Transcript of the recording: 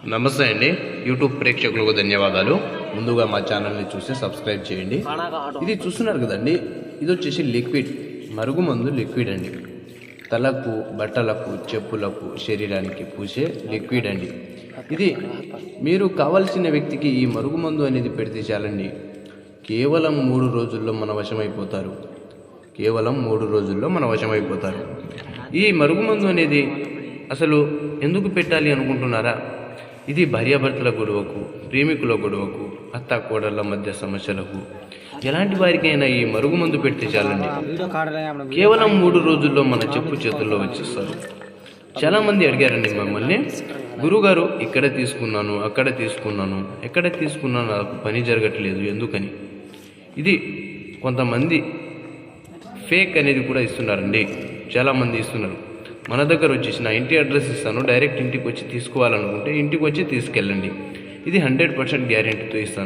నమస్తే అండి. యూట్యూబ్ ప్రేక్షకులకు ధన్యవాదాలు. ముందుగా మా ఛానల్ని చూసి సబ్స్క్రైబ్ చేయండి. ఇది చూస్తున్నారు కదండి, ఇది వచ్చేసి లిక్విడ్ మరుగుమందు లిక్విడ్ అండి. తలకు, బట్టలకు, చెప్పులకు, శరీరానికి పూసే లిక్విడ్ అండి. ఇది మీరు కావాల్సిన వ్యక్తికి ఈ మరుగుమందు అనేది పెడితే చాలండి, కేవలం 3 రోజుల్లో మన వశమైపోతారు. ఈ మరుగుమందు అనేది అసలు ఎందుకు పెట్టాలి అనుకుంటున్నారా? ఇది భార్యాభర్తల గొడవకు, ప్రేమికుల గొడవకు, అత్త కోడళ్ళ మధ్య సమస్యలకు, ఎలాంటి వారికైనా ఈ మరుగుమందు పెడితే చాలండి, కేవలం 3 రోజుల్లో మన చెప్పు చేతుల్లో వచ్చేస్తారు. చాలామంది అడిగారండి మమ్మల్ని, గురుగారు ఇక్కడ తీసుకున్నాను, అక్కడ తీసుకున్నాను, ఎక్కడ తీసుకున్నాను, నాకు పని జరగట్లేదు ఎందుకని. ఇది కొంతమంది ఫేక్ అనేది కూడా ఇస్తున్నారండి. చాలామంది ఇస్తున్నారు. మన దగ్గర వచ్చేసి నా ఇంటి అడ్రస్ ఇస్తాను, డైరెక్ట్ ఇంటికి వచ్చి తీసుకోవాలనుకుంటే ఇంటికి వచ్చి తీసుకెళ్ళండి. ఇది 100% గ్యారెంటీతో ఇస్తాను.